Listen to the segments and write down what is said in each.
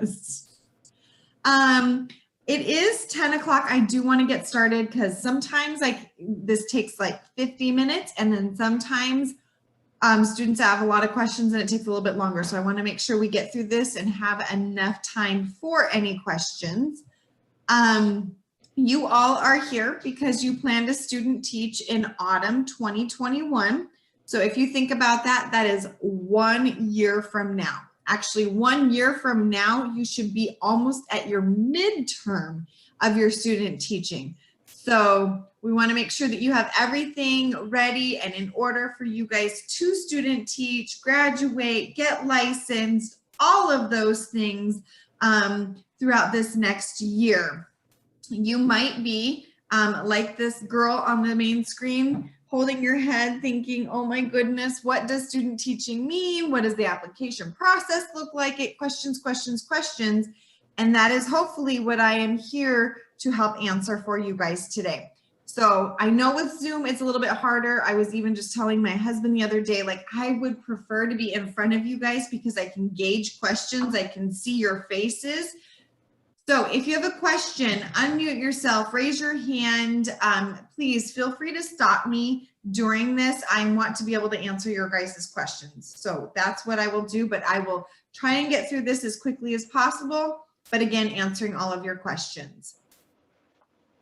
list. It is 10 o'clock. I do want to get started because sometimes this takes like 50 minutes, and then sometimes students have a lot of questions and it takes a little bit longer. So I want to make sure we get through this and have enough time for any questions. You all are here because you plan to student teach in autumn 2021. So if you think about that, that is 1 year from now. Actually, 1 year from now, you should be almost at your midterm of your student teaching. So we want to make sure that you have everything ready and in order for you guys to student teach, graduate, get licensed, all of those things throughout this next year. You might be like this girl on the main screen, holding your head thinking, oh my goodness, what does student teaching mean? What does the application process look like? Questions, questions, questions. And that is hopefully what I am here to help answer for you guys today. So I know with Zoom, it's a little bit harder. I was even just telling my husband the other day, like I would prefer to be in front of you guys because I can gauge questions. I can see your faces. So if you have a question, unmute yourself, raise your hand. Please feel free to stop me during this. I want to be able to answer your guys' questions. So that's what I will do, but I will try and get through this as quickly as possible. But again, answering all of your questions.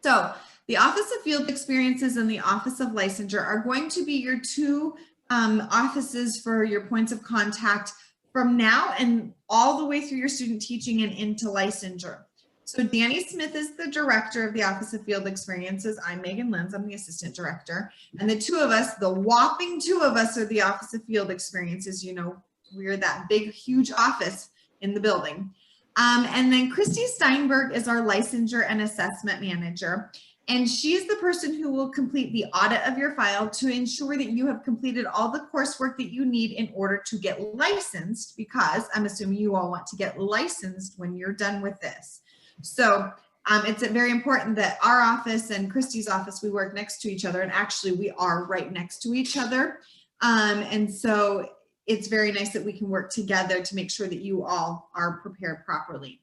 So the Office of Field Experiences and the Office of Licensure are going to be your two offices for your points of contact from now and all the way through your student teaching and into licensure. So Danny Smith is the director of the Office of Field Experiences. I'm Megan Lenz, I'm the assistant director. And the two of us, the whopping two of us, are the Office of Field Experiences. You know, we're that big, huge office in the building. And then Christy Steinberg is our licensure and assessment manager. And she's the person who will complete the audit of your file to ensure that you have completed all the coursework that you need in order to get licensed, because I'm assuming you all want to get licensed when you're done with this. So it's very important that our office and Christy's office, we work next to each other, and actually we are right next to each other. And so it's very nice that we can work together to make sure that you all are prepared properly.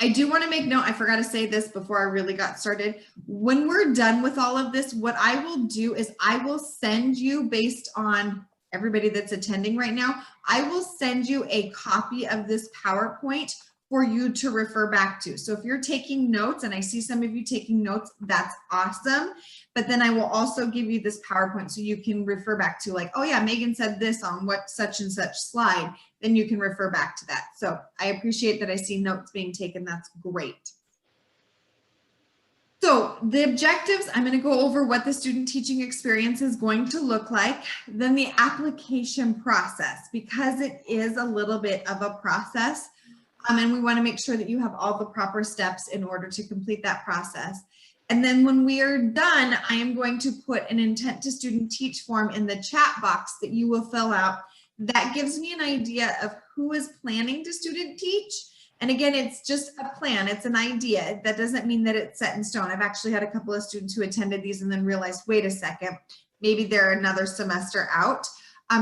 I do want to make note, I forgot to say this before I really got started. When we're done with all of this, what I will do is I will send you, based on everybody that's attending right now, I will send you a copy of this PowerPoint for you to refer back to. So if you're taking notes, and I see some of you taking notes, that's awesome. But then I will also give you this PowerPoint so you can refer back to, like, oh yeah, Megan said this on what such and such slide, then you can refer back to that. So I appreciate that I see notes being taken, that's great. So the objectives, I'm going to go over what the student teaching experience is going to look like, then the application process, because it is a little bit of a process. And we want to make sure that you have all the proper steps in order to complete that process. And then when we are done, I am going to put an intent to student teach form in the chat box that you will fill out. That gives me an idea of who is planning to student teach. And again, it's just a plan, it's an idea. That doesn't mean that it's set in stone. I've actually had a couple of students who attended these and then realized, wait a second, maybe they're another semester out.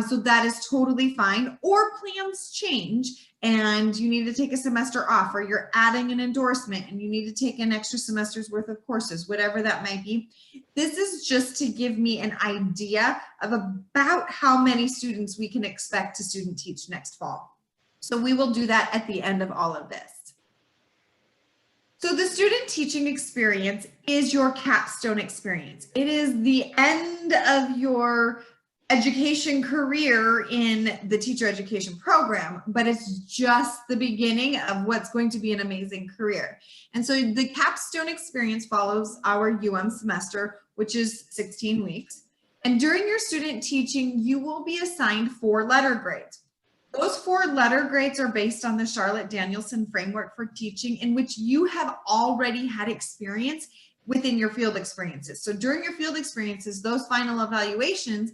So that is totally fine, or plans change and you need to take a semester off, or you're adding an endorsement and you need to take an extra semester's worth of courses, whatever that might be. This is just to give me an idea of about how many students we can expect to student teach next fall. So we will do that at the end of all of this. So the student teaching experience is your capstone experience. It is the end of your education career in the teacher education program, but it's just the beginning of what's going to be an amazing career. And so the capstone experience follows our semester, which is 16 weeks. And during your student teaching, you will be assigned 4 letter grades. Those 4 letter grades are based on the Charlotte Danielson framework for teaching, in which you have already had experience within your field experiences. So during your field experiences, those final evaluations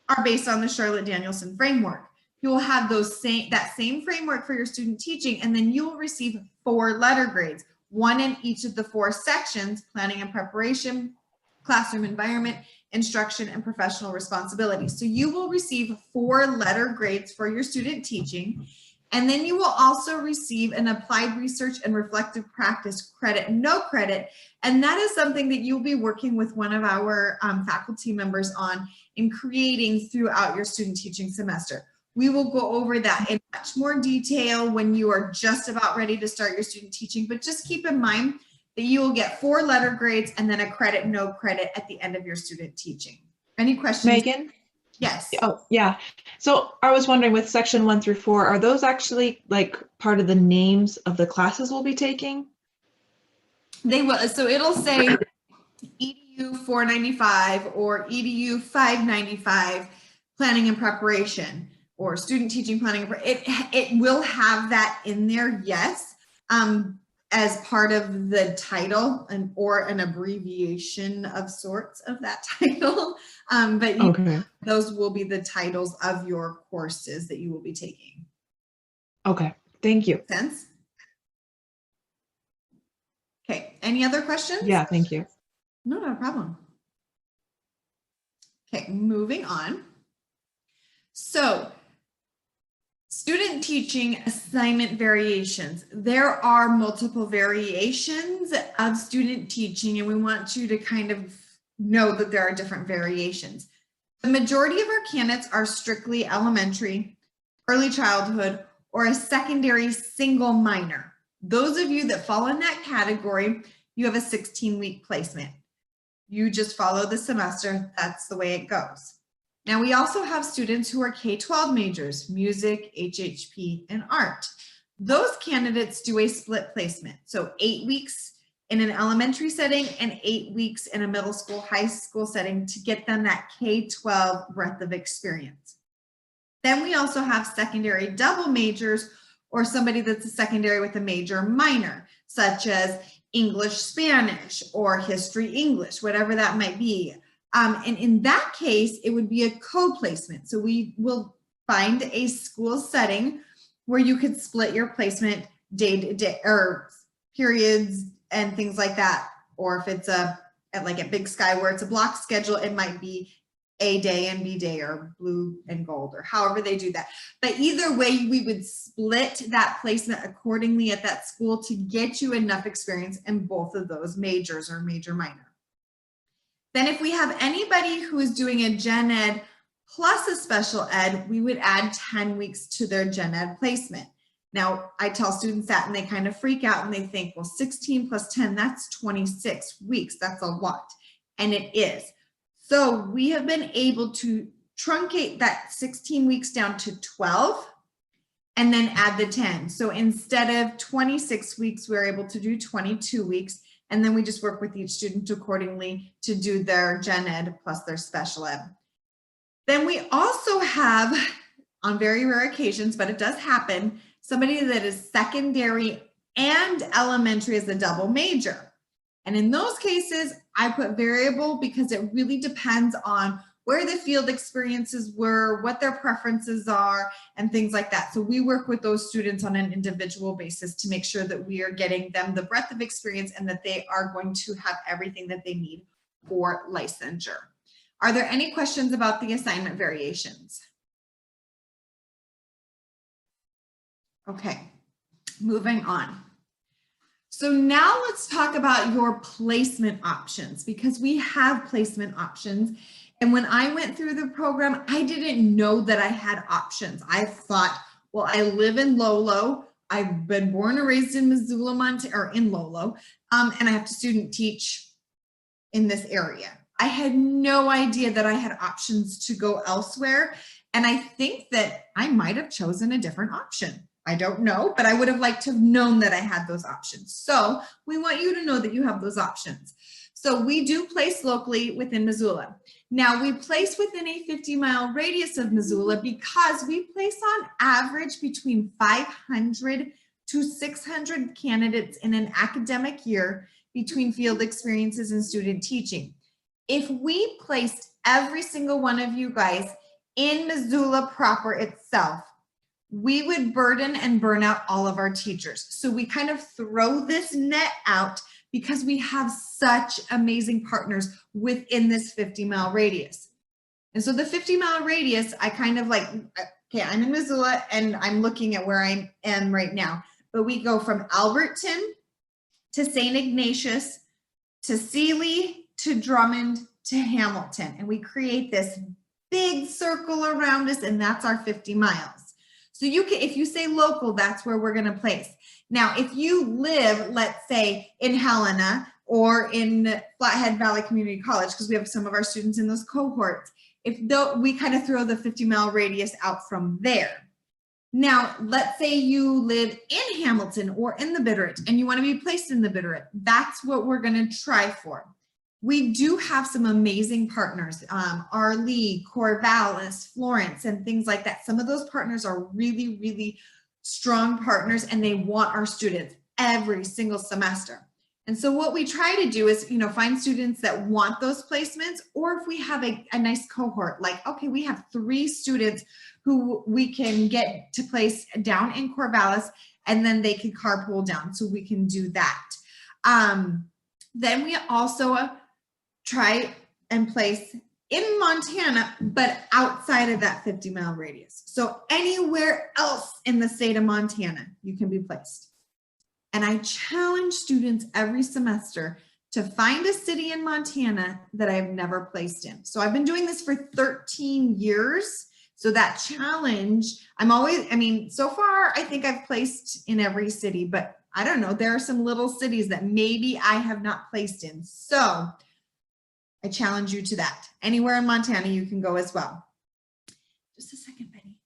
are based on the Charlotte Danielson framework. You will have that same framework for your student teaching, and then you will receive 4 letter grades, 1 in each of the 4 sections: planning and preparation, classroom environment, instruction, and professional responsibility. So you will receive 4 letter grades for your student teaching. And then you will also receive an applied research and reflective practice credit, no credit. And that is something that you'll be working with one of our faculty members on in creating throughout your student teaching semester. We will go over that in much more detail when you are just about ready to start your student teaching, but just keep in mind that you will get 4 letter grades and then a credit, no credit at the end of your student teaching. Any questions? Megan? Yes. Oh, yeah. So I was wondering with section 1 through 4, are those actually like part of the names of the classes we'll be taking? They will. So it'll say EDU 495 or EDU 595, planning and preparation, or student teaching planning. It will have that in there, yes, as part of the title or an abbreviation of sorts of that title. But Okay. those will be the titles of your courses that you will be taking. Okay, thank you. Make sense? Okay, any other questions? Yeah, thank you. No, no problem. Okay, moving on. So, student teaching assignment variations. There are multiple variations of student teaching, and we want you to kind of know that there are different variations. The majority of our candidates are strictly elementary, early childhood, or a secondary single minor. Those of you that fall in that category, you have a 16-week placement. You just follow the semester. That's the way it goes. Now, we also have students who are K-12 majors, music, HHP, and art. Those candidates do a split placement. So 8 weeks in an elementary setting and 8 weeks in a middle school, high school setting to get them that K-12 breadth of experience. Then we also have secondary double majors, or somebody that's a secondary with a major minor, such as English, Spanish, or history, English, whatever that might be. And in that case, it would be a co-placement. So we will find a school setting where you could split your placement day to day, or periods and things like that. Or if it's like at Big Sky where it's a block schedule, it might be A day and B day, or blue and gold, or however they do that. But either way, we would split that placement accordingly at that school to get you enough experience in both of those majors or major minor. Then if we have anybody who is doing a gen ed plus a special ed, we would add 10 weeks to their gen ed placement. Now, I tell students that and they kind of freak out and they think, well, 16 plus 10, that's 26 weeks. That's a lot. And it is. So we have been able to truncate that 16 weeks down to 12 and then add the 10. So instead of 26 weeks, we're able to do 22 weeks. And then we just work with each student accordingly to do their gen ed plus their special ed. Then we also have, on very rare occasions, but it does happen, somebody that is secondary and elementary as a double major. And in those cases, I put variable because it really depends on where the field experiences were, what their preferences are, and things like that. So we work with those students on an individual basis to make sure that we are getting them the breadth of experience and that they are going to have everything that they need for licensure. Are there any questions about the assignment variations? Okay, moving on. So now let's talk about your placement options, because we have placement options. And when I went through the program, I didn't know that I had options. I thought, well, I live in Lolo. I've been born and raised in Missoula, Montana, or in Lolo, and I have to student teach in this area. I had no idea that I had options to go elsewhere. And I think that I might have chosen a different option. I don't know, but I would have liked to have known that I had those options. So we want you to know that you have those options. So we do place locally within Missoula. Now we place within a 50-mile radius of Missoula because we place on average between 500 to 600 candidates in an academic year between field experiences and student teaching. If we placed every single one of you guys in Missoula proper itself, we would burden and burn out all of our teachers. So we kind of throw this net out because we have such amazing partners within this 50-mile radius. And so the 50-mile radius, I kind of like okay, I'm in Missoula and I'm looking at where I am right now, but we go from Alberton to St. Ignatius to Sealy to Drummond to Hamilton. And we create this big circle around us, and that's our 50 miles. So you can, if you say local, that's where we're gonna place. Now, if you live, let's say in Helena or in Flathead Valley Community College, because we have some of our students in those cohorts, we kind of throw the 50-mile radius out from there. Now, let's say you live in Hamilton or in the Bitterroot and you want to be placed in the Bitterroot. That's what we're going to try for. We do have some amazing partners, Arlee, Corvallis, Florence, and things like that. Some of those partners are really, really strong partners, and they want our students every single semester. And so what we try to do is, find students that want those placements, or if we have a nice cohort, like, okay, we have 3 students who we can get to place down in Corvallis, and then they can carpool down, so we can do that. Then we also try and place in Montana, but outside of that 50-mile radius. So anywhere else in the state of Montana, you can be placed. And I challenge students every semester to find a city in Montana that I've never placed in. So I've been doing this for 13 years. So that challenge, so far I think I've placed in every city, but I don't know, there are some little cities that maybe I have not placed in. So I challenge you to that. Anywhere in Montana, you can go as well. Just a second, Betty.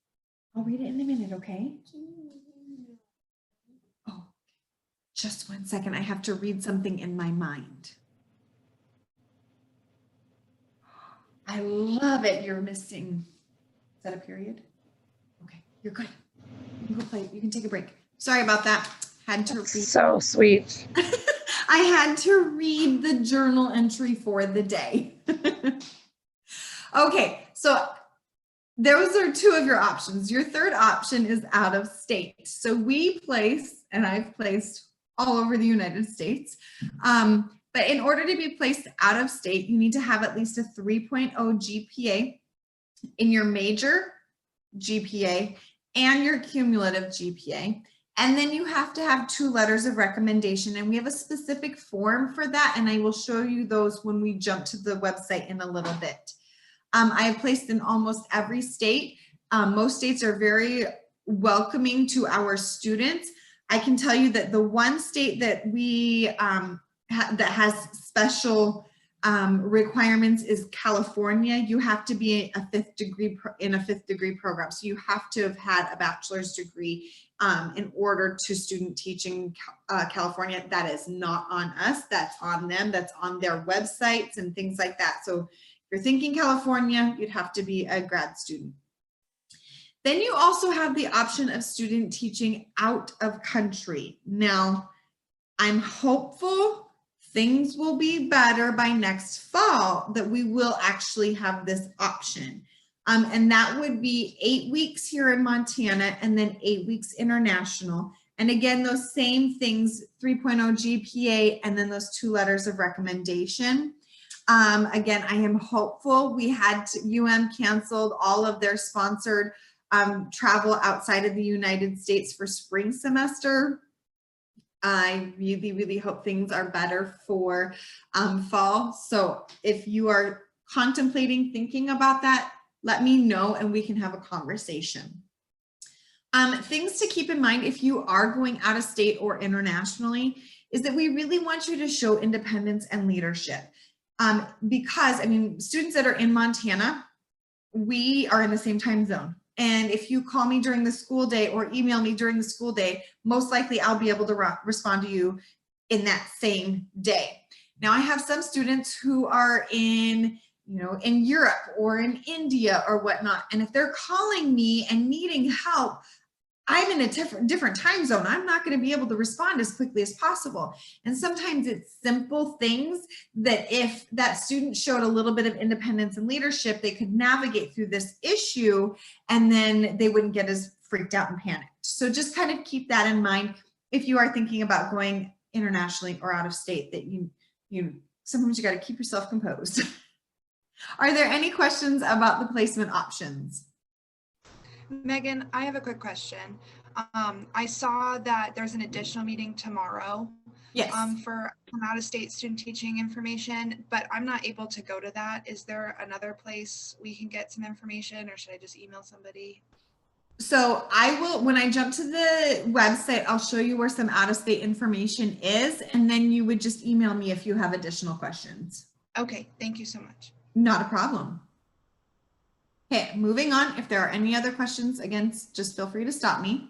I'll read it in a minute, okay? Oh, just one second. I have to read something in my mind. I love it. You're missing. Is that a period? Okay, you're good. You can go play. You can take a break. Sorry about that. Had to read. So sweet. I had to read the journal entry for the day. Okay, so those are 2 of your options. Your third option is out of state. So we place, and I've placed all over the United States. But in order to be placed out of state, you need to have at least a 3.0 GPA in your major GPA and your cumulative GPA. And then you have to have 2 letters of recommendation, and we have a specific form for that, and I will show you those when we jump to the website in a little bit. I have placed in almost every state. Most states are very welcoming to our students. I can tell you that the one state that we that has special requirements is California. You have to be a 5th degree in a 5th degree program. So you have to have had a bachelor's degree in order to student teaching California. That is not on us, that's on them, that's on their websites and things like that. So if you're thinking California, you'd have to be a grad student. Then you also have the option of student teaching out of country. Now, I'm hopeful things will be better by next fall, that we will actually have this option. And that would be 8 weeks here in Montana and then 8 weeks international. And again, those same things, 3.0 GPA, and then those 2 letters of recommendation. Again, I am hopeful. We had canceled all of their sponsored travel outside of the United States for spring semester. I really, really hope things are better for fall. So if you are contemplating thinking about that, let me know and we can have a conversation. Things to keep in mind if you are going out of state or internationally is that we really want you to show independence and leadership. Because, students that are in Montana, we are in the same time zone. And if you call me during the school day or email me during the school day, most likely I'll be able to respond to you in that same day. Now I have some students who are in Europe or in India or whatnot. And if they're calling me and needing help, I'm in a different time zone. I'm not going to be able to respond as quickly as possible. And sometimes it's simple things that if that student showed a little bit of independence and leadership, they could navigate through this issue and then they wouldn't get as freaked out and panicked. So just kind of keep that in mind if you are thinking about going internationally or out of state, that sometimes you got to keep yourself composed. Are there any questions about the placement options? Megan, I have a quick question. I saw that there's an additional meeting tomorrow Yes. for some out-of-state student teaching information, but I'm not able to go to that. Is there another place we can get some information, or should I just email somebody? So I will, when I jump to the website, I'll show you where some out-of-state information is, and then you would just email me if you have additional questions. Okay, thank you so much. Not a problem. Okay, moving on. If there are any other questions, again, just feel free to stop me.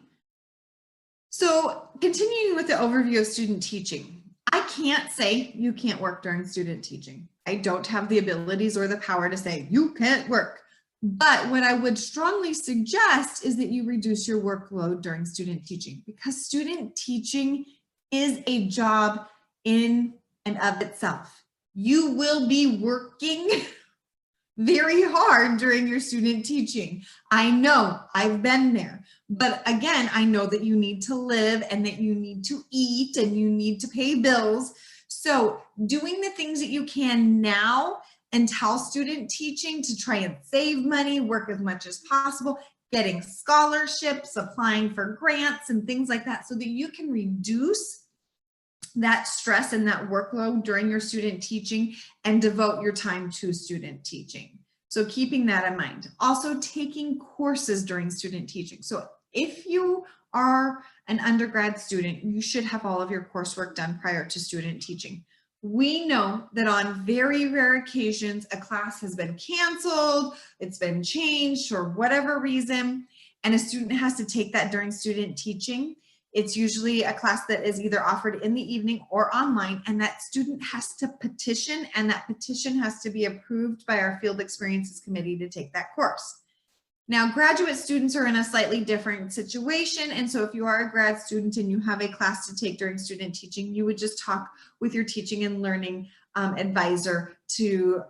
So continuing with the overview of student teaching, I can't say you can't work during student teaching. I don't have the abilities or the power to say you can't work. But what I would strongly suggest is that you reduce your workload during student teaching, because student teaching is a job in and of itself. You will be working very hard during your student teaching. I know, I've been there. But again, I know that you need to live and that you need to eat and you need to pay bills. So doing the things that you can now until student teaching to try and save money, work as much as possible, getting scholarships, applying for grants and things like that, so that you can reduce that stress and that workload during your student teaching and devote your time to student teaching. So keeping that in mind. Also taking courses during student teaching. So if you are an undergrad student, you should have all of your coursework done prior to student teaching. We know that on very rare occasions, a class has been canceled, it's been changed for whatever reason, and a student has to take that during student teaching. It's usually a class that is either offered in the evening or online, and that student has to petition, and that petition has to be approved by our Field Experiences Committee to take that course. Now, graduate students are in a slightly different situation, and so if you are a grad student and you have a class to take during student teaching, you would just talk with your teaching and learning advisor to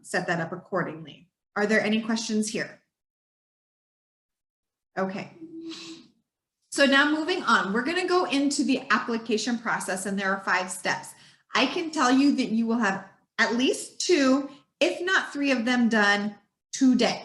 set that up accordingly. Are there any questions here? Okay. So now moving on, we're going to go into the application process, and there are 5 steps. I can tell you that you will have at least 2, if not 3 of them done today.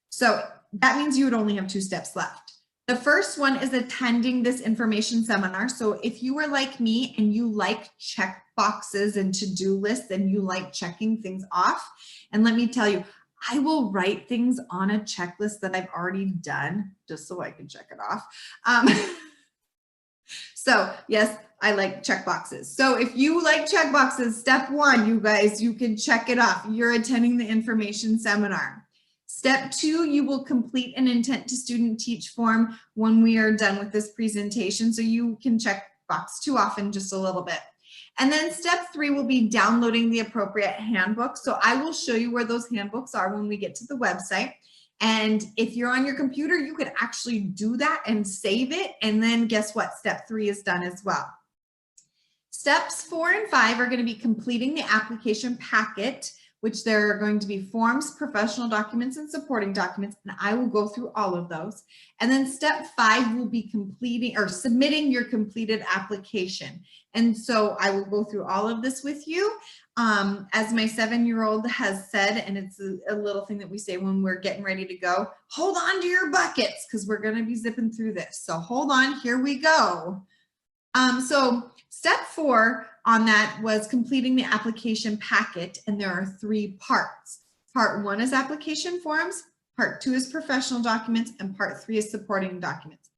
So that means you would only have 2 steps left. The first one is attending this information seminar. So if you are like me and you like check boxes and to-do lists and you like checking things off, and let me tell you, I will write things on a checklist that I've already done just so I can check it off. So yes, I like check boxes. So if you like check boxes, step 1, you guys, you can check it off. You're attending the information seminar. Step 2, you will complete an intent to student teach form when we are done with this presentation. So you can check box 2 off in just a little bit. And then step 3 will be downloading the appropriate handbook. So I will show you where those handbooks are when we get to the website. And if you're on your computer, you could actually do that and save it. And then guess what? Step 3 is done as well. Steps 4 and 5 are going to be completing the application packet, which there are going to be forms, professional documents, and supporting documents, and I will go through all of those. And then step 5 will be completing or submitting your completed application. And so I will go through all of this with you. As my 7-year-old has said, and it's a little thing that we say when we're getting ready to go, hold on to your buckets because we're going to be zipping through this. So hold on, here we go. So step 4 on that was completing the application packet, and there are 3 parts. Part 1 is application forms, part 2 is professional documents, and part 3 is supporting documents.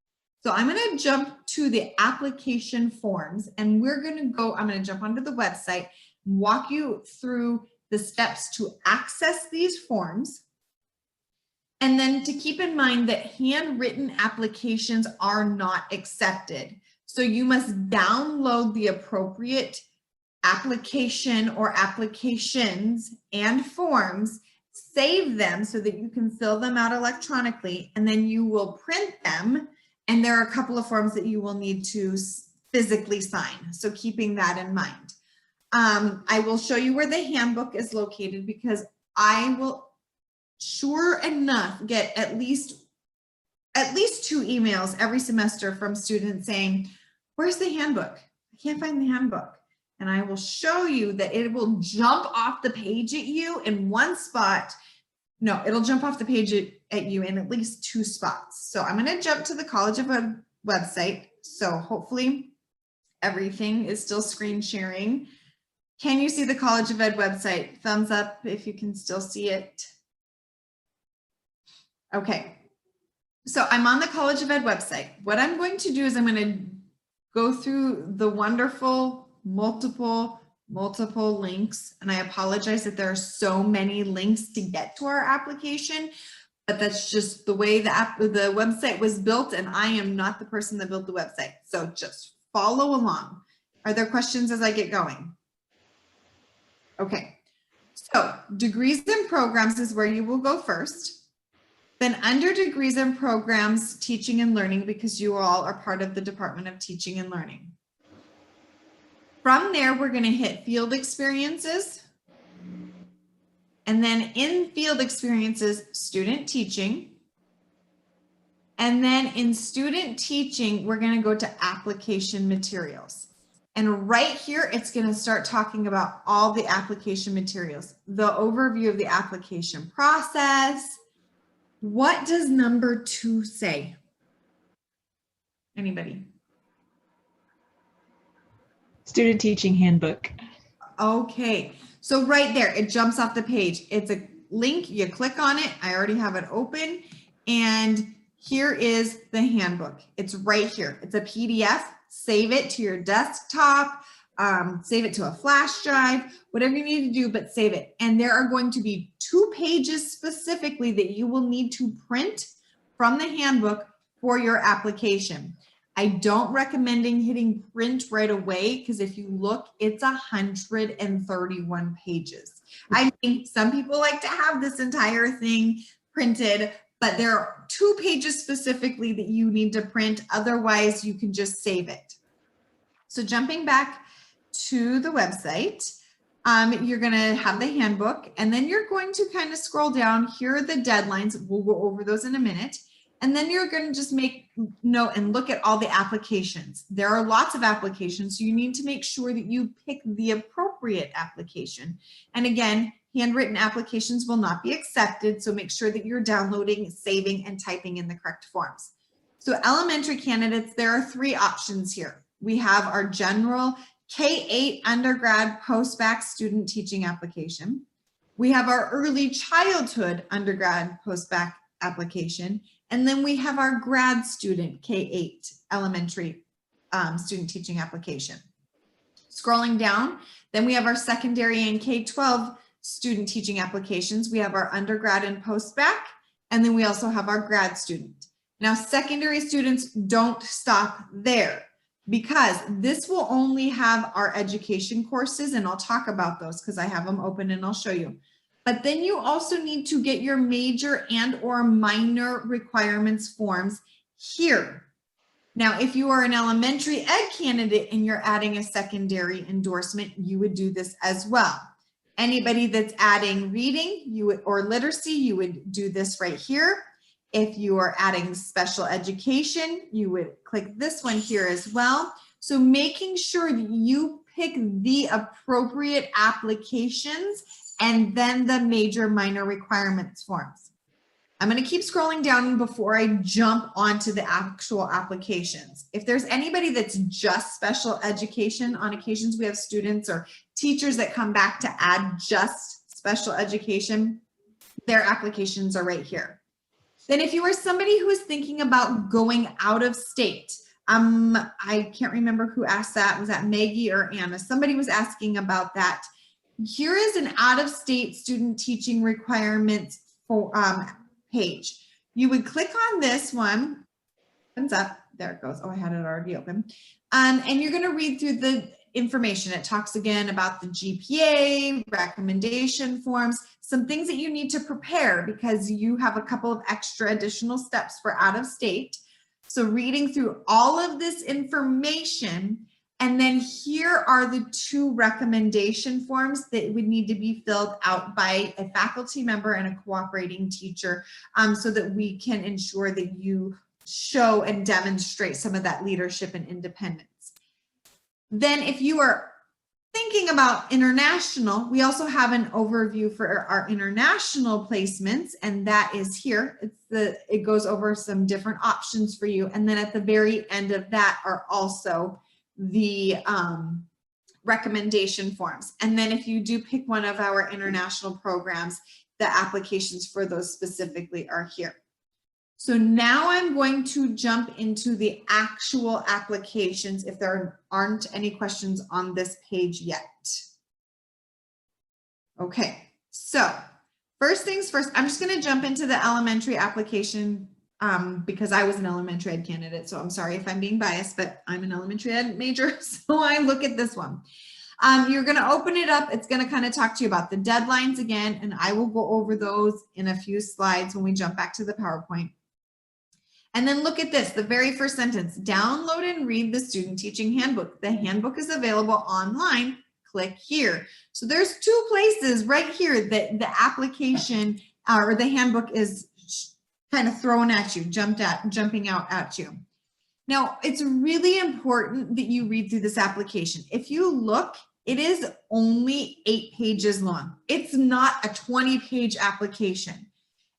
So I'm going to jump to the application forms, and we're going to go, I'm going to jump onto the website and walk you through the steps to access these forms. And then to keep in mind that handwritten applications are not accepted. So you must download the appropriate application or applications and forms, save them so that you can fill them out electronically, and then you will print them. And there are a couple of forms that you will need to physically sign. So keeping that in mind. I will show you where the handbook is located because I will sure enough get at least 2 emails every semester from students saying, where's the handbook? I can't find the handbook. And I will show you that it will jump off the page at you in one spot No, it'll jump off the page at you in at least 2 spots. So I'm going to jump to the College of Ed website. So hopefully everything is still screen sharing. Can you see the College of Ed website? Thumbs up if you can still see it. Okay. So I'm on the College of Ed website. What I'm going to do is I'm going to go through the wonderful multiple links. And I apologize that there are so many links to get to our application, but that's just the way the website was built, and I am not the person that built the website. So just follow along. Are there questions as I get going? Okay. So degrees and programs is where you will go first. Then under degrees and programs, teaching and learning, because you all are part of the Department of Teaching and Learning. From there, we're going to hit field experiences. And then in field experiences, student teaching. And then in student teaching, we're going to go to application materials. And right here, it's going to start talking about all the application materials, the overview of the application process. What does number 2 say? Anybody? Student teaching handbook. Okay, so right there, it jumps off the page. It's a link, you click on it. I already have it open. And here is the handbook. It's right here. It's a PDF. Save it to your desktop, save it to a flash drive, whatever you need to do, but save it. And there are going to be 2 pages specifically that you will need to print from the handbook for your application. I don't recommend hitting print right away, because if you look, it's 131 pages. I mean, some people like to have this entire thing printed, but there are 2 pages specifically that you need to print. Otherwise, you can just save it. So jumping back to the website, you're going to have the handbook, and then you're going to kind of scroll down. Here are the deadlines. We'll go over those in a minute. And then you're going to just make note and look at all the applications. There are lots of applications, so you need to make sure that you pick the appropriate application. And again, handwritten applications will not be accepted, so make sure that you're downloading, saving, and typing in the correct forms. So elementary candidates, there are 3 options here. We have our general K-8 undergrad post-bac student teaching application. We have our early childhood undergrad post-bac application. And then we have our grad student K-8 elementary student teaching application. Scrolling down, then we have our secondary and K-12 student teaching applications. We have our undergrad and post-bac, and then we also have our grad student. Now, secondary students don't stop there, because this will only have our education courses, and I'll talk about those because I have them open and I'll show you. But then you also need to get your major and or minor requirements forms here. Now, if you are an elementary ed candidate and you're adding a secondary endorsement, you would do this as well. Anybody that's adding reading or literacy, you would do this right here. If you are adding special education, you would click this one here as well. So making sure that you pick the appropriate applications and then the major minor requirements forms. I'm going to keep scrolling down before I jump onto the actual applications. If there's anybody that's just special education, on occasions we have students or teachers that come back to add just special education, their applications are right here. Then if you are somebody who is thinking about going out of state, I can't remember who asked that. Was that Maggie or Anna? Somebody was asking about that. Here is an out-of-state student teaching requirements for, page. You would click on this one. Thumbs up. There it goes. Oh, I had it already open. And you're going to read through the information. It talks again about the GPA, recommendation forms, some things that you need to prepare because you have a couple of extra additional steps for out-of-state. So reading through all of this information. And then here are the 2 recommendation forms that would need to be filled out by a faculty member and a cooperating teacher so that we can ensure that you show and demonstrate some of that leadership and independence. Then if you are thinking thinking about international, we also have an overview for our international placements, and that is here. It goes over some different options for you. And then at the very end of that are also the recommendation forms. And then if you do pick one of our international programs, the applications for those specifically are here. So now I'm going to jump into the actual applications if there aren't any questions on this page yet. Okay, so first things first, I'm just going to jump into the elementary application because I was an elementary ed candidate. So I'm sorry if I'm being biased, but I'm an elementary ed major. So I look at this one. You're going to open it up. It's going to kind of talk to you about the deadlines again, and I will go over those in a few slides when we jump back to the PowerPoint. And then look at this, the very first sentence, download and read the student teaching handbook. The handbook is available online. Click here. So there's two places right here that the application or the handbook is kind of thrown at you, jumping out at you. Now, it's really important that you read through this application. If you look, it is only 8 pages long. It's not a 20-page application.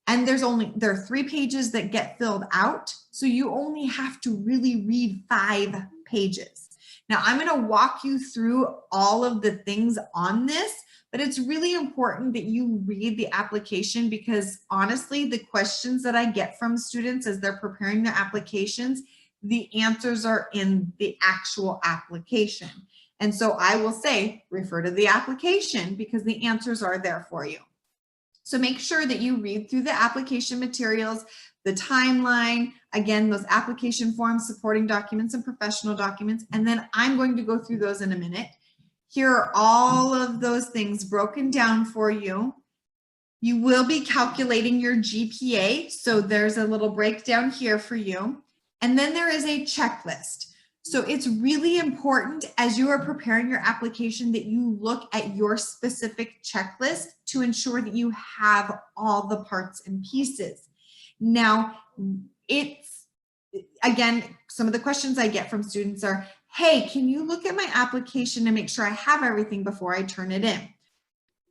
And there are 3 pages that get filled out. So you only have to really read 5 pages. Now I'm going to walk you through all of the things on this, but it's really important that you read the application because honestly, the questions that I get from students as they're preparing their applications, the answers are in the actual application. And so I will say, refer to the application because the answers are there for you. So make sure that you read through the application materials, the timeline, again, those application forms, supporting documents, and professional documents. And then I'm going to go through those in a minute. Here are all of those things broken down for you. You will be calculating your GPA. So there's a little breakdown here for you. And then there is a checklist. So it's really important as you are preparing your application that you look at your specific checklist to ensure that you have all the parts and pieces. Now, it's, again, some of the questions I get from students are, hey, can you look at my application and make sure I have everything before I turn it in?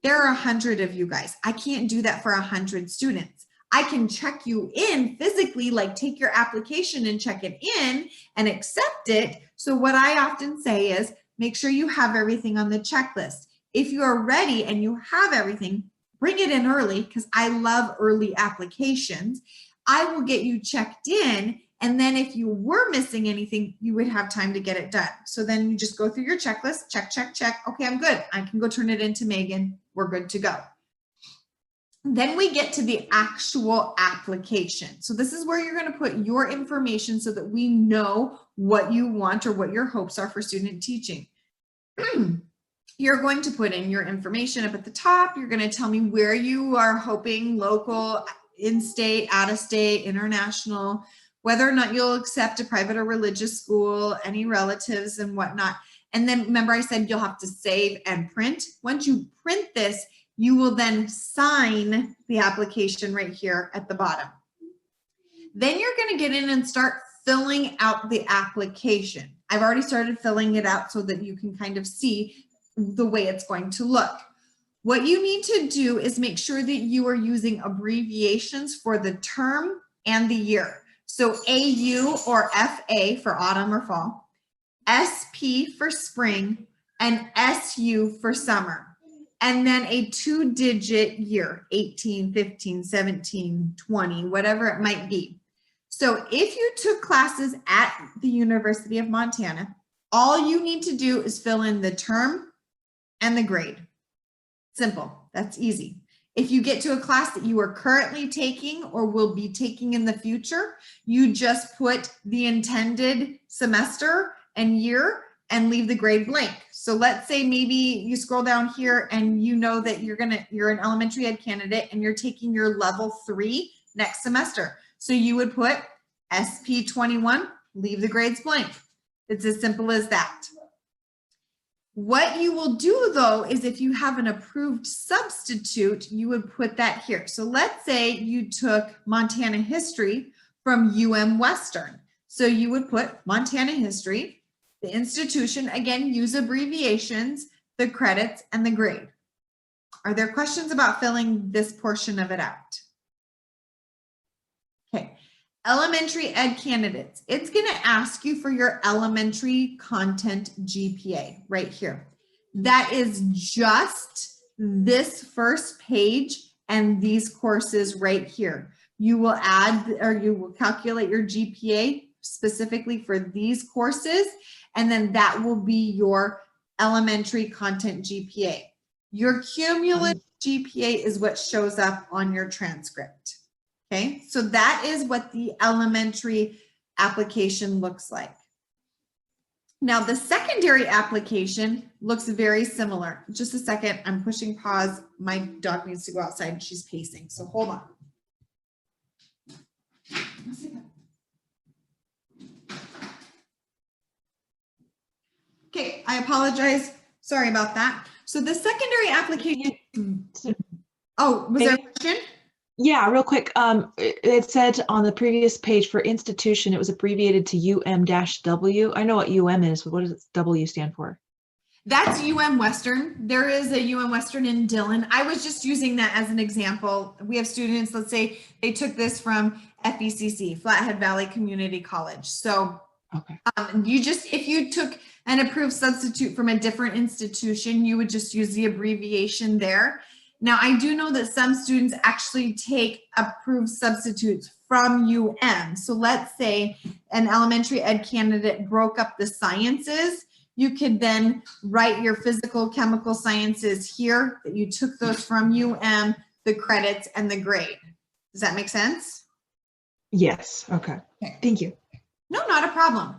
There are 100 of you guys. I can't do that for 100 students. I can check you in physically, like take your application and check it in and accept it. So what I often say is make sure you have everything on the checklist. If you are ready and you have everything, bring it in early because I love early applications. I will get you checked in. And then if you were missing anything, you would have time to get it done. So then you just go through your checklist, check, check, check. Okay, I'm good. I can go turn it in to Megan. We're good to go. Then we get to the actual application. So this is where you're going to put your information so that we know what you want or what your hopes are for student teaching. You're going to put in your information up at the top. You're going to tell me where you are hoping, local, in-state, out-of-state, international, whether or not you'll accept a private or religious school, any relatives and whatnot. And then remember I said you'll have to save and print. Once you print this, you will then sign the application right here at the bottom. Then you're going to get in and start filling out the application. I've already started filling it out so that you can kind of see the way it's going to look. What you need to do is make sure that you are using abbreviations for the term and the year. So AU or FA for autumn or fall, SP for spring, and SU for summer. And then a 2-digit year, 18, 15, 17, 20, whatever it might be. So if you took classes at the University of Montana, all you need to do is fill in the term and the grade. Simple, that's easy. If you get to a class that you are currently taking or will be taking in the future, you just put the intended semester and year and leave the grade blank. So let's say maybe you scroll down here and you know that you're an elementary ed candidate and you're taking your level 3 next semester. So you would put SP21, leave the grades blank. It's as simple as that. What you will do though is if you have an approved substitute, you would put that here. So let's say you took Montana history from UM Western. So you would put Montana history. The institution, again, use abbreviations, the credits, and the grade. Are there questions about filling this portion of it out? Okay, elementary ed candidates. It's going to ask you for your elementary content GPA right here. That is just this first page and these courses right here. You will add, or you will calculate your GPA specifically for these courses, and then that will be your elementary content GPA. Your cumulative GPA is what shows up on your transcript. Okay, so that is what the elementary application looks like. Now the secondary application looks very similar. Just a second, I'm pushing pause. My dog needs to go outside and she's pacing, so hold on. Okay, I apologize. Sorry about that. So the secondary application. Oh, was there a question? Yeah, real quick. It said on the previous page for institution, it was abbreviated to UM-W. I know what UM is, but what does W stand for? That's UM Western. There is a UM Western in Dillon. I was just using that as an example. We have students, let's say they took this from FVCC, Flathead Valley Community College. So okay. If you took an approved substitute from a different institution, you would just use the abbreviation there. Now, I do know that some students actually take approved substitutes from UM. So let's say an elementary ed candidate broke up the sciences. You could then write your physical, chemical sciences here, that you took those from UM, the credits, and the grade. Does that make sense? Yes. Okay. Thank you. No, not a problem.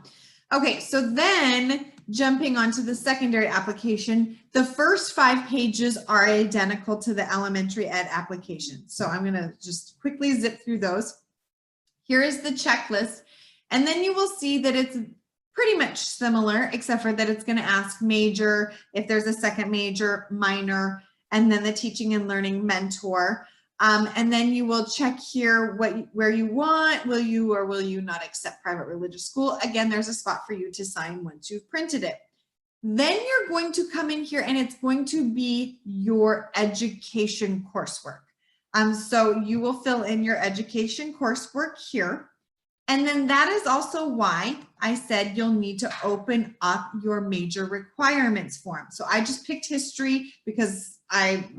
Okay, so then jumping onto the secondary application, the first 5 pages are identical to the elementary ed application. So I'm going to just quickly zip through those. Here is the checklist, and then you will see that it's pretty much similar, except for that it's going to ask major, if there's a second major, minor, and then the teaching and learning mentor. And then you will check here where you want, will you or will you not accept private religious school? Again, there's a spot for you to sign once you've printed it. Then you're going to come in here and it's going to be your education coursework. So you will fill in your education coursework here. And then that is also why I said you'll need to open up your major requirements form. So I just picked history because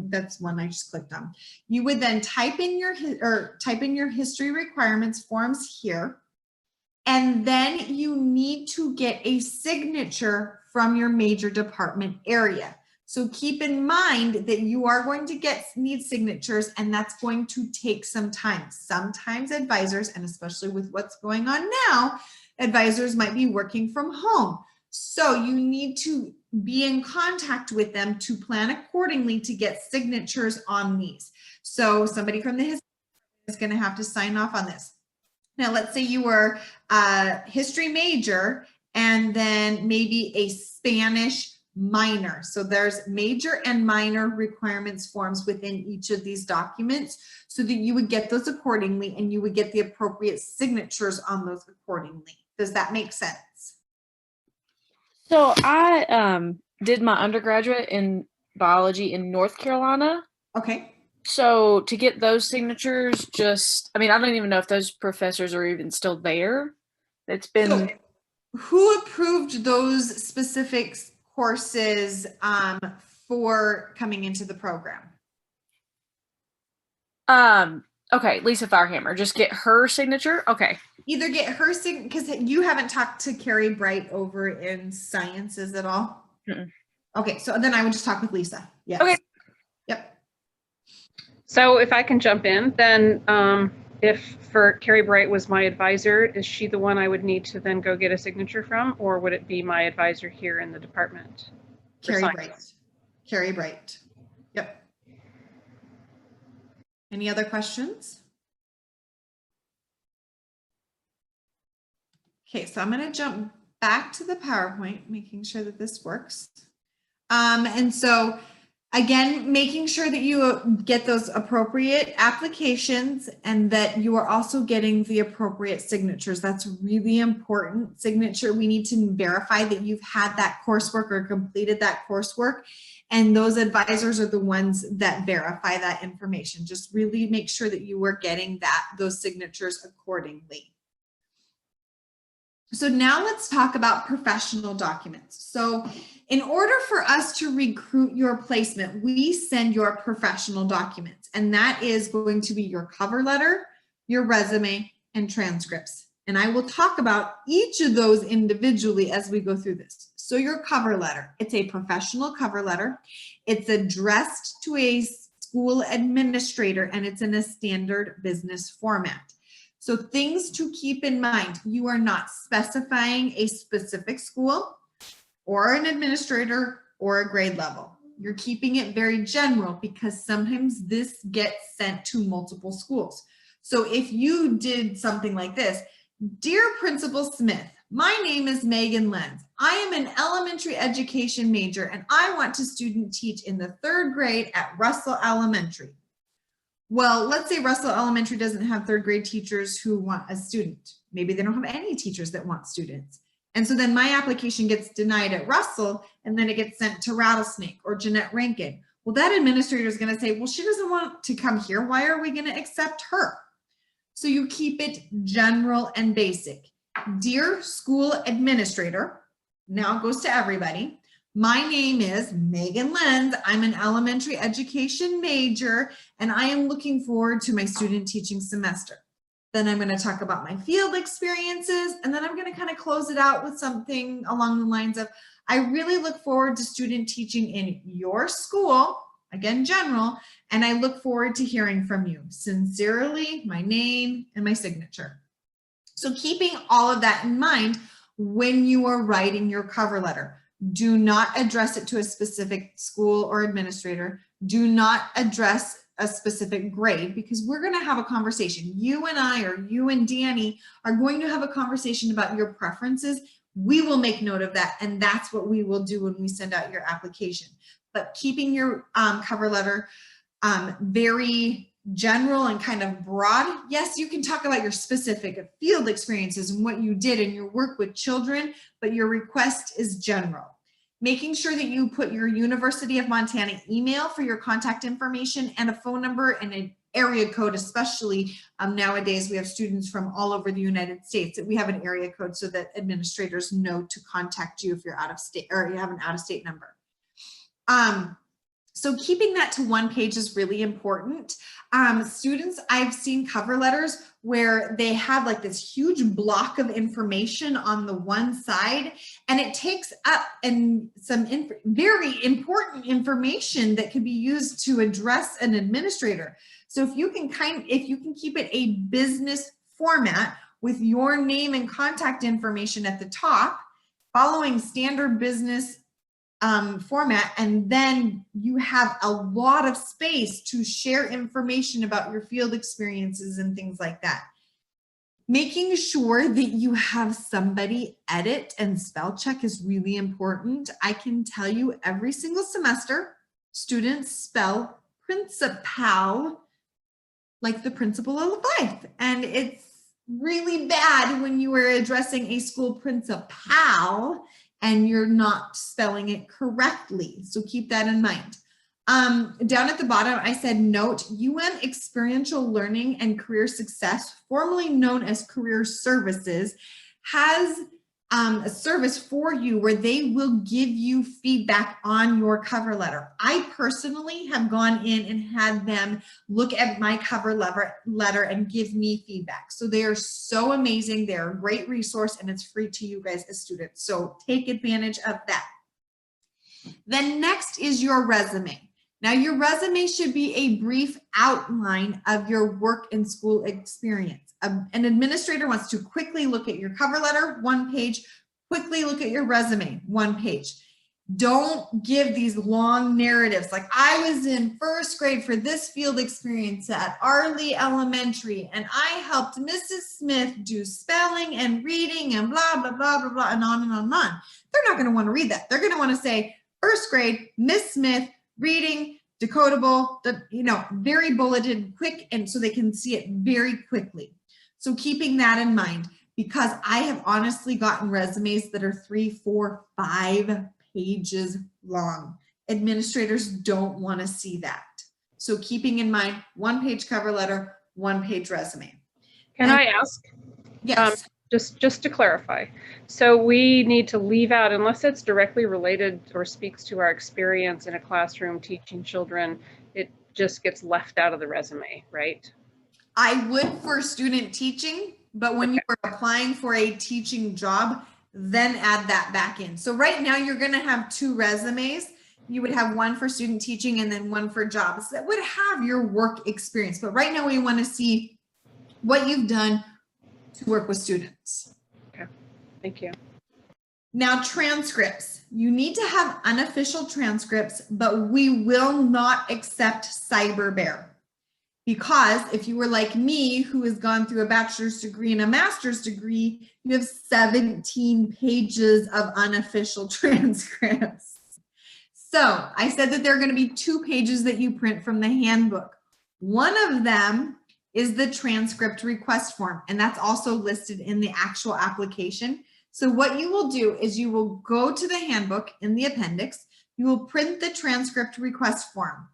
that's one I just clicked on. You would then type in your history requirements forms here. And then you need to get a signature from your major department area. So keep in mind that you are going to need signatures, and that's going to take some time. Sometimes advisors, and especially with what's going on now, advisors might be working from home. So you need to be in contact with them to plan accordingly to get signatures on these. So somebody from the history is going to have to sign off on this. Now, let's say you were a history major and then maybe a Spanish minor. So there's major and minor requirements forms within each of these documents so that you would get those accordingly and you would get the appropriate signatures on those accordingly. Does that make sense? So I did my undergraduate in biology in North Carolina. Okay. So to get those signatures, I don't even know if those professors are even still there. It's been. So who approved those specific courses for coming into the program? Okay, Lisa Firehammer. Just get her signature. Okay. Either get her signature, because you haven't talked to Carrie Bright over in sciences at all. Mm-mm. Okay, so then I would just talk with Lisa. Yes. Okay. Yep. So if I can jump in, then if for Carrie Bright was my advisor, is she the one I would need to then go get a signature from, or would it be my advisor here in the department? Carrie Bright. Carrie Bright. Yep. Any other questions? Okay, so I'm going to jump back to the PowerPoint, making sure that this works. And so Again, making sure that you get those appropriate applications and that you are also getting the appropriate signatures. That's really important. Signature, we need to verify that you've had that coursework or completed that coursework. And those advisors are the ones that verify that information. Just really make sure that you are getting those signatures accordingly. So now let's talk about professional documents. So in order for us to recruit your placement, we send your professional documents, and that is going to be your cover letter, your resume, and transcripts. And I will talk about each of those individually as we go through this. So your cover letter, it's a professional cover letter. It's addressed to a school administrator, and it's in a standard business format. So things to keep in mind, you are not specifying a specific school or an administrator or a grade level. You're keeping it very general because sometimes this gets sent to multiple schools. So if you did something like this, Dear Principal Smith, my name is Megan Lenz. I am an elementary education major and I want to student teach in the 3rd grade at Russell Elementary. Well, let's say Russell Elementary doesn't have 3rd grade teachers who want a student. Maybe they don't have any teachers that want students. And so then my application gets denied at Russell and then it gets sent to Rattlesnake or Jeanette Rankin. Well, that administrator is going to say, well, she doesn't want to come here. Why are we going to accept her? So you keep it general and basic. Dear school administrator, now it goes to everybody. My name is Megan Lenz. I'm an elementary education major, and I am looking forward to my student teaching semester. Then I'm going to talk about my field experiences, and then I'm going to kind of close it out with something along the lines of, I really look forward to student teaching in your school, again, general, and I look forward to hearing from you. Sincerely, my name and my signature. So keeping all of that in mind when you are writing your cover letter. Do not address it to a specific school or administrator. Do not address a specific grade because we're going to have a conversation. You and I, or you and Danny, are going to have a conversation about your preferences. We will make note of that, and that's what we will do when we send out your application. But keeping your cover letter very general and kind of broad. Yes, you can talk about your specific field experiences and what you did in your work with children, but your request is general. Making sure that you put your University of Montana email for your contact information and a phone number and an area code, especially nowadays we have students from all over the United States, that we have an area code so that administrators know to contact you if you're out of state or you have an out-of-state number. So keeping that to one page is really important. Students, I've seen cover letters where they have like this huge block of information on the one side, and it takes up some very important information that could be used to address an administrator. So if you can keep it a business format with your name and contact information at the top, following standard business format, and then you have a lot of space to share information about your field experiences and things like that. Making sure that you have somebody edit and spell check is really important. I can tell you every single semester, students spell principal like the principal of life. And it's really bad when you are addressing a school principal and you're not spelling it correctly. So keep that in mind. Down at the bottom, I said, note, Experiential Learning and Career Success, formerly known as Career Services, has a service for you where they will give you feedback on your cover letter. I personally have gone in and had them look at my cover letter and give me feedback. So they are so amazing. They're a great resource and it's free to you guys as students. So take advantage of that. Then next is your resume. Now your resume should be a brief outline of your work and school experience. An administrator wants to quickly look at your cover letter, 1 page, quickly look at your resume, 1 page. Don't give these long narratives like I was in 1st grade for this field experience at Arley Elementary and I helped Mrs. Smith do spelling and reading and blah, blah, blah, blah, blah, and on and on and on. They're not going to want to read that. They're going to want to say 1st grade, Miss Smith reading, decodable, very bulleted, quick, and so they can see it very quickly. So keeping that in mind, because I have honestly gotten resumes that are 3, 4, 5 pages long. Administrators don't want to see that. So keeping in mind, 1-page cover letter, 1-page resume. Can I ask? Yes. Just to clarify, so we need to leave out, unless it's directly related or speaks to our experience in a classroom teaching children, it just gets left out of the resume, right? I would for student teaching, but when you are applying for a teaching job, then add that back in. So right now you're going to have 2 resumes. You would have one for student teaching and then one for jobs that would have your work experience. But right now we want to see what you've done to work with students. Okay, thank you. Now, transcripts. You need to have unofficial transcripts, but we will not accept CyberBear. Because if you were like me, who has gone through a bachelor's degree and a master's degree, you have 17 pages of unofficial transcripts. So I said that there are going to be 2 pages that you print from the handbook. One of them is the transcript request form, and that's also listed in the actual application. So what you will do is you will go to the handbook in the appendix, you will print the transcript request form.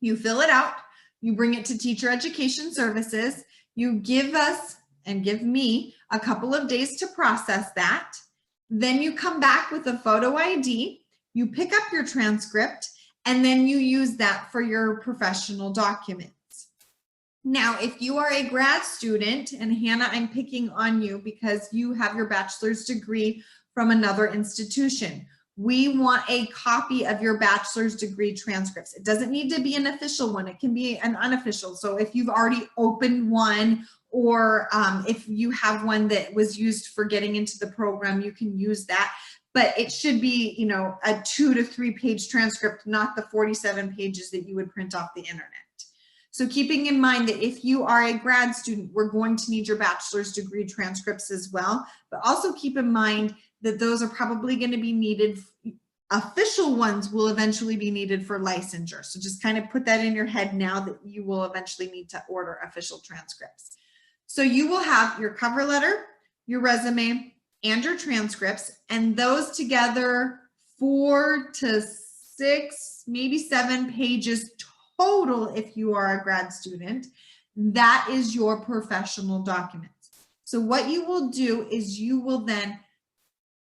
You fill it out, you bring it to Teacher Education Services, you give us and give me a couple of days to process that. Then you come back with a photo ID, you pick up your transcript, and then you use that for your professional documents. Now, if you are a grad student, and Hannah, I'm picking on you because you have your bachelor's degree from another institution, we want a copy of your bachelor's degree transcripts. It doesn't need to be an official one. It can be an unofficial. So if you've already opened one, or if you have one that was used for getting into the program, you can use that. But it should be, a 2 to 3 page transcript, not the 47 pages that you would print off the internet. So keeping in mind that if you are a grad student, we're going to need your bachelor's degree transcripts as well. But also keep in mind that those are probably going to be needed. Official ones will eventually be needed for licensure. So just kind of put that in your head now that you will eventually need to order official transcripts. So you will have your cover letter, your resume, and your transcripts, and those together 4 to 6, maybe 7 pages total if you are a grad student. That is your professional documents. So what you will do is you will then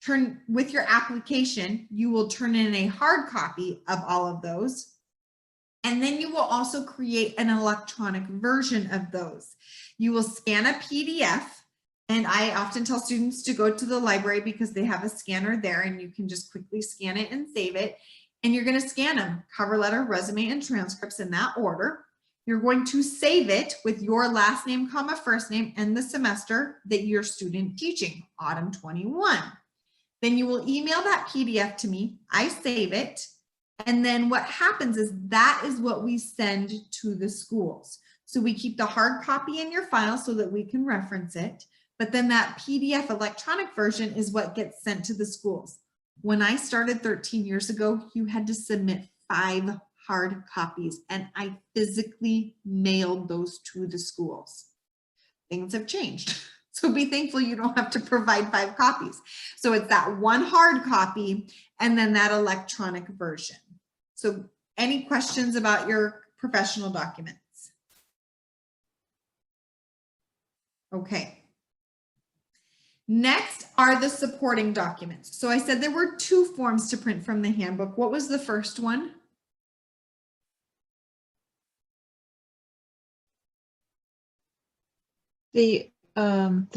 turn, with your application, you will turn in a hard copy of all of those. And then you will also create an electronic version of those. You will scan a PDF. And I often tell students to go to the library because they have a scanner there and you can just quickly scan it and save it. And you're going to scan them, cover letter, resume, and transcripts in that order. You're going to save it with your last name, comma, first name, and the semester that you're student teaching, autumn 21. Then you will email that PDF to me. I save it. And then what happens is that is what we send to the schools. So we keep the hard copy in your file so that we can reference it. But then that PDF electronic version is what gets sent to the schools. When I started 13 years ago, you had to submit 5 hard copies, and I physically mailed those to the schools. Things have changed. So be thankful you don't have to provide 5 copies. So it's that one hard copy and then that electronic version. So any questions about your professional documents? Okay. Next are the supporting documents. So I said there were 2 forms to print from the handbook. What was the first one? The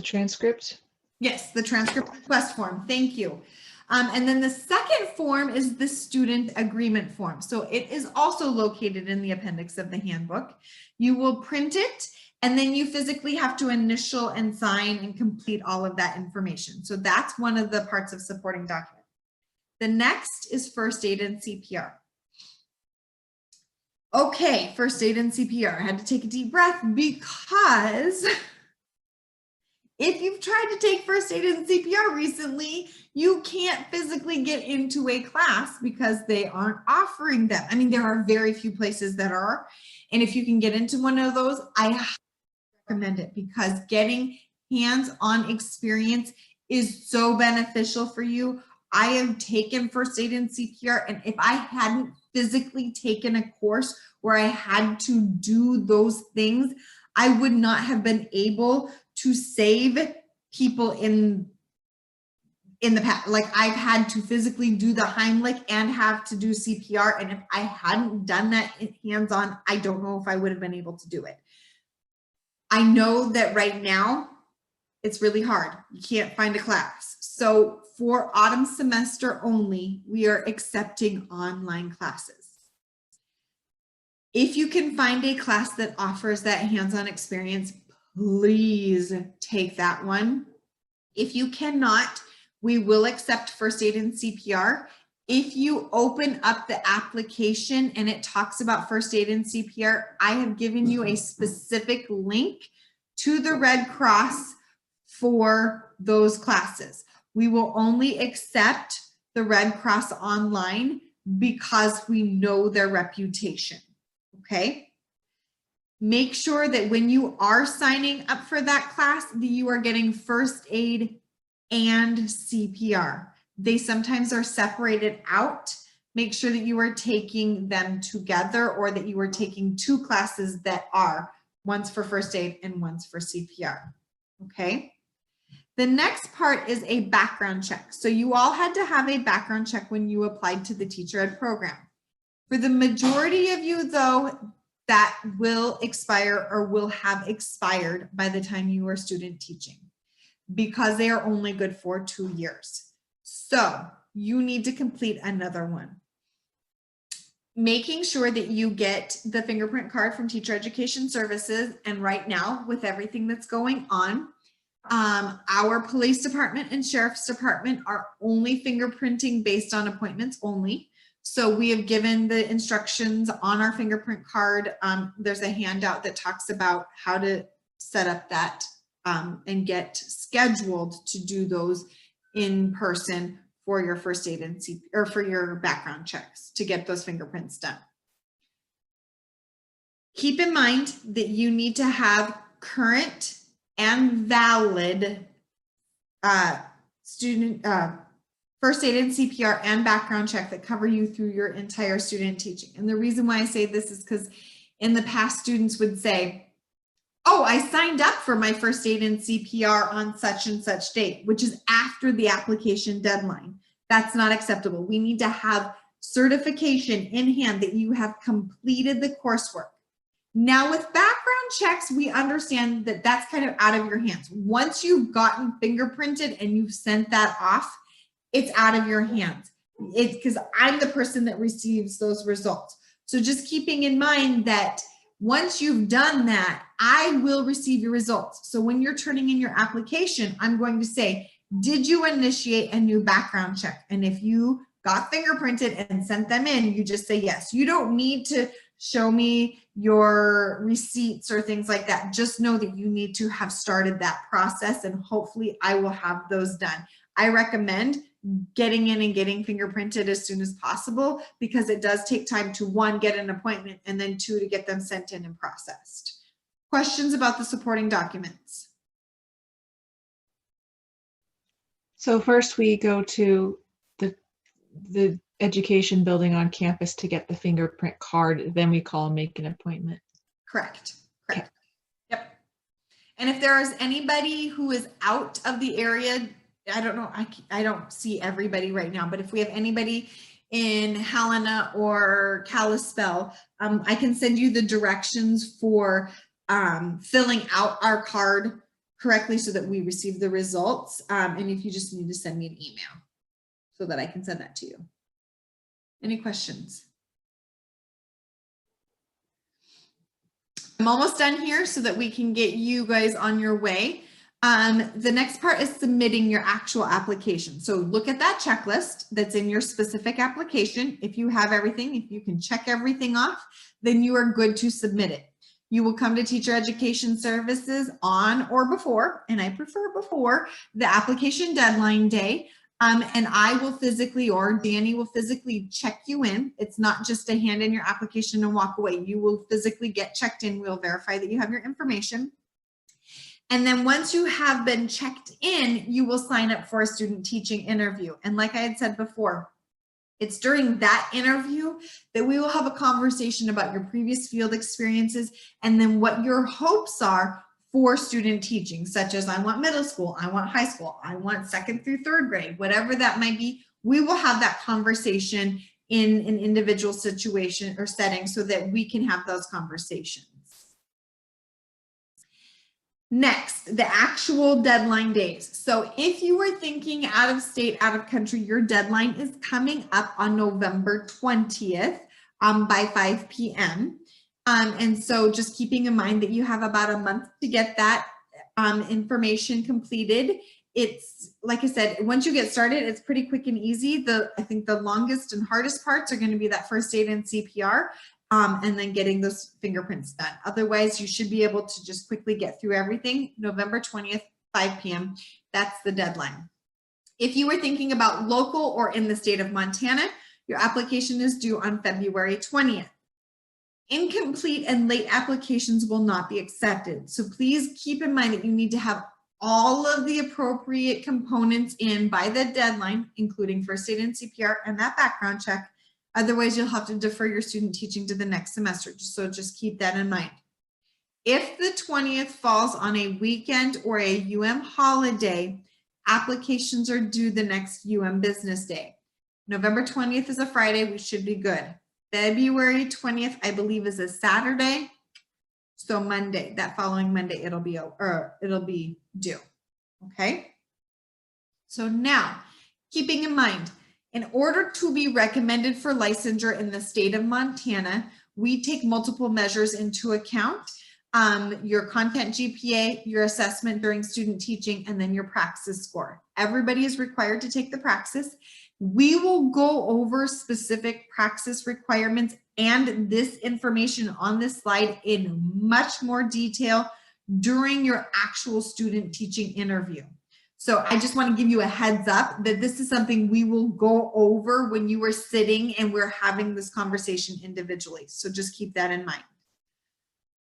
transcript. Yes, the transcript request form. Thank you. And then the second form is the student agreement form. So it is also located in the appendix of the handbook. You will print it, and then you physically have to initial and sign and complete all of that information. So that's one of the parts of supporting document. The next is first aid and CPR. Okay, first aid and CPR. I had to take a deep breath because If you've tried to take first aid and CPR recently, you can't physically get into a class because they aren't offering them. I mean, there are very few places that are, and if you can get into one of those, I recommend it, because getting hands-on experience is so beneficial for you. I have taken first aid and CPR, and if I hadn't physically taken a course where I had to do those things, I would not have been able to save people in the past. Like, I've had to physically do the Heimlich and have to do CPR, and if I hadn't done that hands-on, I don't know if I would have been able to do it. I know that right now it's really hard. You can't find a class. So for autumn semester only, we are accepting online classes. If you can find a class that offers that hands-on experience, please take that one. If you cannot, we will accept first aid and CPR. If you open up the application and it talks about first aid and CPR, I have given you a specific link to the Red Cross for those classes. We will only accept the Red Cross online because we know their reputation, okay? Make sure that when you are signing up for that class, that you are getting first aid and CPR. They sometimes are separated out. Make sure that you are taking them together, or that you are taking two classes that are, one's for first aid and one's for CPR, okay? The next part is a background check. So you all had to have a background check when you applied to the teacher ed program. For the majority of you though, that will expire or will have expired by the time you are student teaching, because they are only good for 2 years. So you need to complete another one. Making sure that you get the fingerprint card from Teacher Education Services. And right now, with everything that's going on, our police department and sheriff's department are only fingerprinting based on appointments only. So we have given the instructions on our fingerprint card. There's a handout that talks about how to set up that and get scheduled to do those in person for your first aid and or for your background checks to get those fingerprints done. Keep in mind that you need to have current and valid first aid and CPR and background check that cover you through your entire student teaching. And the reason why I say this is because in the past, students would say, oh, I signed up for my first aid and CPR on such and such date, which is after the application deadline. That's not acceptable. We need to have certification in hand that you have completed the coursework. Now with background checks, we understand that that's kind of out of your hands. Once you've gotten fingerprinted and you've sent that off, it's out of your hands. It's because I'm the person that receives those results. So just keeping in mind that once you've done that, I will receive your results. So when you're turning in your application, I'm going to say, did you initiate a new background check? And if you got fingerprinted and sent them in, you just say yes. You don't need to show me your receipts or things like that. Just know that you need to have started that process, and hopefully I will have those done. I recommend getting in and getting fingerprinted as soon as possible, because it does take time to, one, get an appointment, and then two, to get them sent in and processed. Questions about the supporting documents? So first we go to the education building on campus to get the fingerprint card, then we call and make an appointment. Correct. Correct. Yep. And if there is anybody who is out of the area, I don't know, I don't see everybody right now, but if we have anybody in Helena or Kalispell, I can send you the directions for filling out our card correctly so that we receive the results. And if you just need to send me an email so that I can send that to you. Any questions? I'm almost done here so that we can get you guys on your way. The next part is submitting your actual application. So look at that checklist that's in your specific application. If you have everything, if you can check everything off, then you are good to submit it. You will come to Teacher Education Services on or before, and I prefer before, the application deadline day. And I will physically, or Danny will physically check you in. It's not just a hand in your application and walk away. You will physically get checked in. We'll verify that you have your information. And then once you have been checked in, you will sign up for a student teaching interview. And like I had said before, it's during that interview that we will have a conversation about your previous field experiences and then what your hopes are for student teaching, such as I want middle school, I want high school, I want 2nd through 3rd grade, whatever that might be. We will have that conversation in an individual situation or setting so that we can have those conversations. Next, the actual deadline days. So if you were thinking out of state, out of country, your deadline is coming up on November 20th by 5 p.m. And so just keeping in mind that you have about a month to get that information completed. It's like I said, once you get started, it's pretty quick and easy. I think the longest and hardest parts are going to be that first aid and CPR. And then getting those fingerprints done. Otherwise, you should be able to just quickly get through everything. November 20th, 5 p.m. That's the deadline. If you were thinking about local or in the state of Montana, your application is due on February 20th. Incomplete and late applications will not be accepted. So please keep in mind that you need to have all of the appropriate components in by the deadline, including first aid and CPR and that background check. Otherwise, you'll have to defer your student teaching to the next semester. So just keep that in mind. If the 20th falls on a weekend or a holiday, applications are due the next business day. November 20th is a Friday. We should be good. February 20th, I believe, is a Saturday. So Monday, that following Monday, it'll be due. Okay. So now, keeping in mind, in order to be recommended for licensure in the state of Montana, we take multiple measures into account. Your content GPA, your assessment during student teaching, and then your praxis score. Everybody is required to take the praxis. We will go over specific praxis requirements and this information on this slide in much more detail during your actual student teaching interview. So I just want to give you a heads up that this is something we will go over when you are sitting and we're having this conversation individually. So just keep that in mind.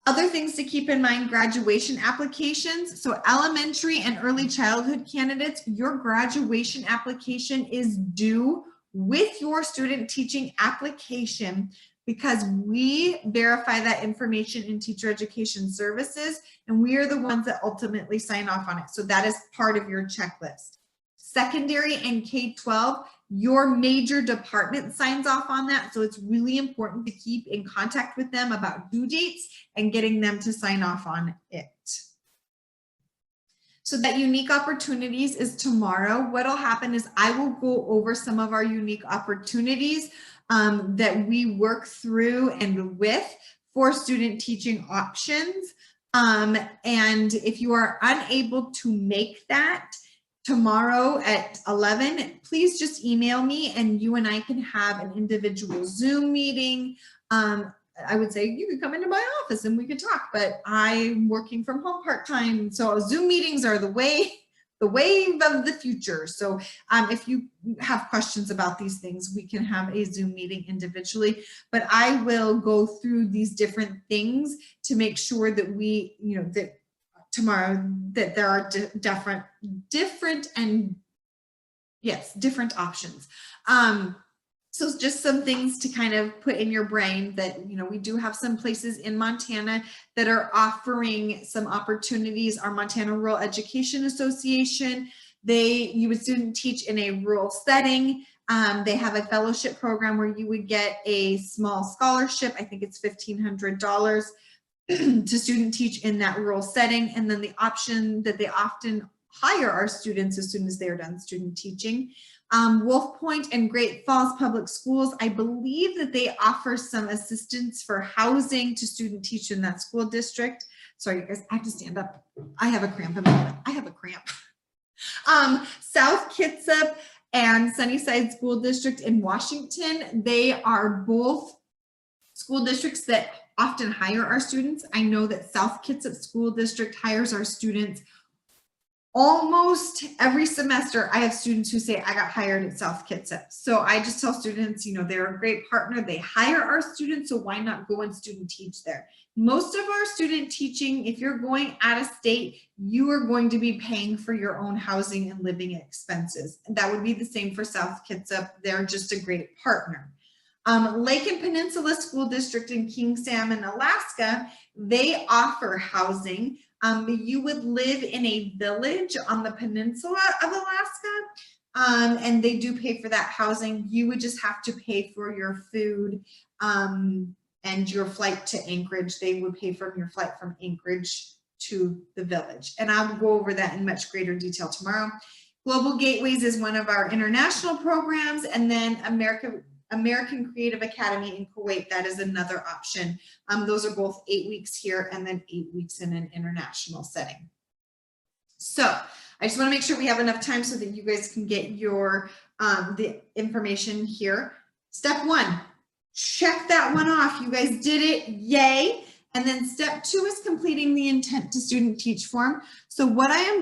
Other things to keep in mind, graduation applications. So elementary and early childhood candidates, your graduation application is due with your student teaching application because we verify that information in Teacher Education Services, and we are the ones that ultimately sign off on it. So that is part of your checklist. Secondary and K-12, your major department signs off on that. So it's really important to keep in contact with them about due dates and getting them to sign off on it. So that unique opportunities is tomorrow. What'll happen is I will go over some of our unique opportunities that we work through and with for student teaching options. And if you are unable to make that tomorrow at 11, please just email me and you and I can have an individual Zoom meeting. I would say you could come into my office and we could talk, but I'm working from home part-time. So Zoom meetings are the wave of the future. So if you have questions about these things, we can have a Zoom meeting individually, but I will go through these different things to make sure that we, that tomorrow that there are different options. So just some things to kind of put in your brain that, we do have some places in Montana that are offering some opportunities. Our Montana Rural Education Association, you would student teach in a rural setting. They have a fellowship program where you would get a small scholarship. I think it's $1,500 to student teach in that rural setting. And then the option that they often hire our students as soon as they are done student teaching. Wolf Point and Great Falls Public Schools, I believe that they offer some assistance for housing to student teach in that school district. Sorry, you guys, I have to stand up. I have a cramp in my leg. I have a cramp. South Kitsap and Sunnyside School District in Washington, they are both school districts that often hire our students. I know that South Kitsap School District hires our students almost every semester. I have students who say, I got hired at South Kitsap. So I just tell students, you know, they're a great partner. They hire our students, so why not go and student teach there? Most of our student teaching, if you're going out of state, you are going to be paying for your own housing and living expenses. And that would be the same for South Kitsap. They're just a great partner. Lake and Peninsula School District in King Salmon, Alaska, they offer housing. You would live in a village on the peninsula of Alaska, and they do pay for that housing. You would just have to pay for your food and your flight to Anchorage. They would pay for your flight from Anchorage to the village. And I will go over that in much greater detail tomorrow. Global Gateways is one of our international programs, and then American Creative Academy in Kuwait, that is another option. Those are both 8 weeks here and then 8 weeks in an international setting. So I just want to make sure we have enough time so that you guys can get your the information here. Step 1, check that one off. You guys did it, yay. And then step 2 is completing the intent to student teach form. So what I am going